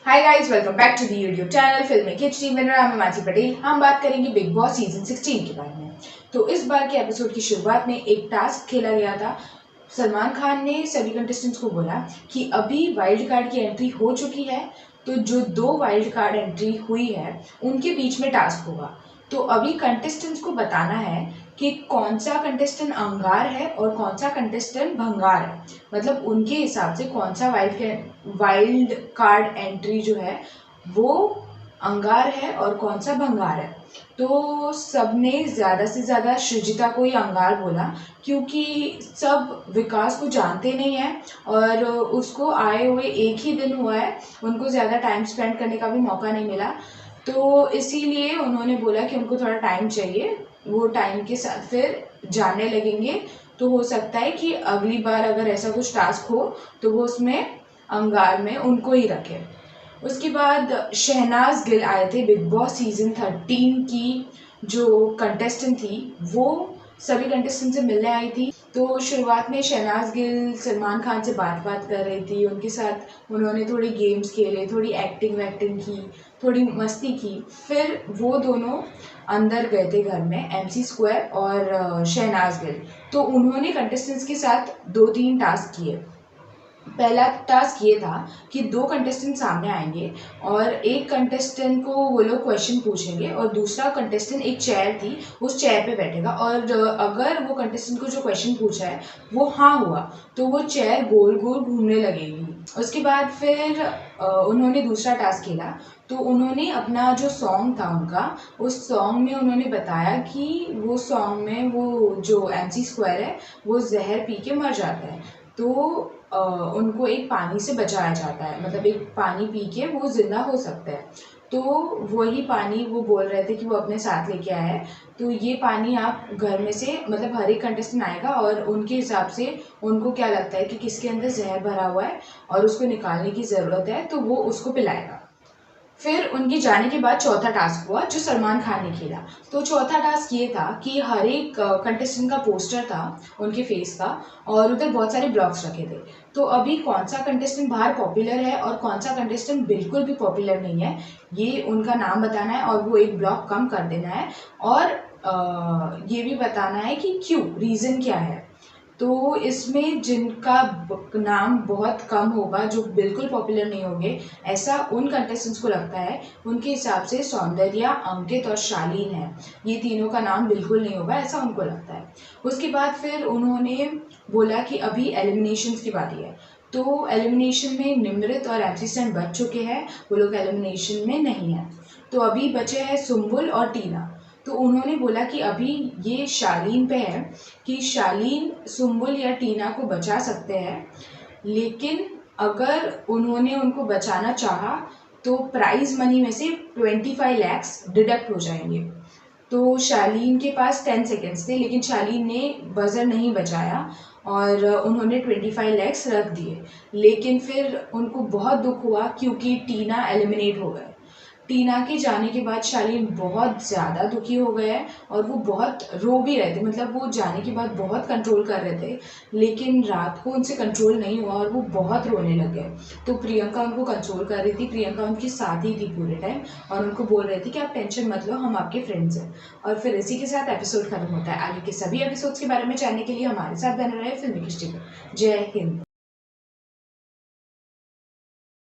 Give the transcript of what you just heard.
Hi guys, welcome back to the YouTube channel Filmy Khichdi. मेरा नाम है माची पटेल। हम बात करेंगे बिग बॉस सीजन 16 के बारे में। तो इस बार के एपिसोड की शुरुआत में एक टास्क खेला गया था। सलमान खान ने सभी कंटेस्टेंट्स को बोला कि अभी वाइल्ड कार्ड की एंट्री हो चुकी है, तो जो दो वाइल्ड कार्ड एंट्री हुई है उनके बीच में टास्क होगा। तो अभी कंटेस्टेंट्स को बताना है कि कौन सा कंटेस्टेंट अंगार है और कौन सा कंटेस्टेंट भंगार है। मतलब उनके हिसाब से कौन सा वाइल्ड कार्ड एंट्री जो है वो अंगार है और कौन सा भंगार है। तो सबने ज़्यादा से ज़्यादा सृजिता को ही अंगार बोला, क्योंकि सब विकास को जानते नहीं हैं और उसको आए हुए एक ही दिन हुआ है, उनको ज़्यादा टाइम स्पेंड करने का भी मौका नहीं मिला। तो इसीलिए उन्होंने बोला कि उनको थोड़ा टाइम चाहिए, वो टाइम के साथ फिर जानने लगेंगे। तो हो सकता है कि अगली बार अगर ऐसा कुछ टास्क हो तो वो उसमें अंगार में उनको ही रखे। उसके बाद शहनाज गिल आए थे। बिग बॉस सीजन 13 की जो कंटेस्टेंट थी वो सभी कंटेस्टेंट से मिलने आई थी। तो शुरुआत में शहनाज गिल सलमान खान से बात कर रही थी, उनके साथ उन्होंने थोड़ी गेम्स खेले, थोड़ी एक्टिंग वैक्टिंग की, थोड़ी मस्ती की। फिर वो दोनों अंदर गए थे घर में, एमसी स्क्वायर और शहनाज गिल। तो उन्होंने कंटेस्टेंट्स के साथ 2-3 टास्क किए। पहला टास्क ये था कि 2 कंटेस्टेंट सामने आएंगे और एक कंटेस्टेंट को वो लोग क्वेश्चन पूछेंगे और दूसरा कंटेस्टेंट, एक चेयर थी, उस चेयर पे बैठेगा और अगर वो कंटेस्टेंट को जो क्वेश्चन पूछा है वो हाँ हुआ तो वो चेयर गोल गोल घूमने लगेगी। उसके बाद फिर उन्होंने दूसरा टास्क खेला। तो उन्होंने अपना जो सॉन्ग था उनका, उस सॉन्ग में उन्होंने बताया कि वो सॉन्ग में वो जो एमसी स्क्वायर है वो जहर पी के मर जाता है। तो उनको एक पानी से बचाया जाता है, मतलब एक पानी पी के वो जिंदा हो सकते हैं। तो वही पानी वो बोल रहे थे कि वो अपने साथ लेके आए हैं। तो ये पानी आप घर में से, मतलब हर एक कंटेस्टेंट आएगा और उनके हिसाब से उनको क्या लगता है कि किसके अंदर जहर भरा हुआ है और उसको निकालने की ज़रूरत है, तो वो उसको पिलाएगा। फिर उनके जाने के बाद चौथा टास्क हुआ जो सलमान खान ने खेला। तो चौथा टास्क ये था कि हर एक कंटेस्टेंट का पोस्टर था उनके फेस का और उधर बहुत सारे ब्लॉक्स रखे थे। तो अभी कौन सा कंटेस्टेंट बाहर पॉपुलर है और कौन सा कंटेस्टेंट बिल्कुल भी पॉपुलर नहीं है, ये उनका नाम बताना है और वो एक ब्लॉक कम कर देना है। और ये भी बताना है कि क्यों, रीज़न क्या है। तो इसमें जिनका नाम बहुत कम होगा, जो बिल्कुल पॉपुलर नहीं होंगे, ऐसा उन कंटेस्टेंट्स को लगता है, उनके हिसाब से सौंदर्या, अंकित और शालीन है, ये तीनों का नाम बिल्कुल नहीं होगा, ऐसा उनको लगता है। उसके बाद फिर उन्होंने बोला कि अभी एलिमिनेशन की बारी है। तो एलिमिनेशन में निमृत और एमसी स्टैन बच चुके हैं, वो लोग एलिमिनेशन में नहीं है। तो अभी बचे हैं सुम्बुल और टीना। तो उन्होंने बोला कि अभी ये शालीन पे है कि शालीन सुम्बुल या टीना को बचा सकते हैं, लेकिन अगर उन्होंने उनको बचाना चाहा तो प्राइज मनी में से 25 लैक्स डिडक्ट हो जाएंगे। तो शालीन के पास 10 सेकेंड्स थे, लेकिन शालीन ने बजर नहीं बजाया और उन्होंने 25 लैक्स रख दिए। लेकिन फिर उनको बहुत दुख हुआ क्योंकि टीना एलिमिनेट हो गए। टीना के जाने के बाद शालीन बहुत ज़्यादा दुखी हो गए हैं और वो बहुत रो भी रहे थे, मतलब वो जाने के बाद बहुत कंट्रोल कर रहे थे, लेकिन रात को उनसे कंट्रोल नहीं हुआ और वो बहुत रोने लगे। तो प्रियंका उनको कंट्रोल कर रही थी, प्रियंका उनकी साथ ही थी पूरे टाइम और उनको बोल रही थी कि आप टेंशन मत लो, हम आपके फ्रेंड्स हैं। और फिर इसी के साथ एपिसोड खत्म होता है। आगे के सभी एपिसोड्स के बारे में जानने के लिए हमारे साथ बने रहे फिल्मी खिचड़ी पर। जय हिंद।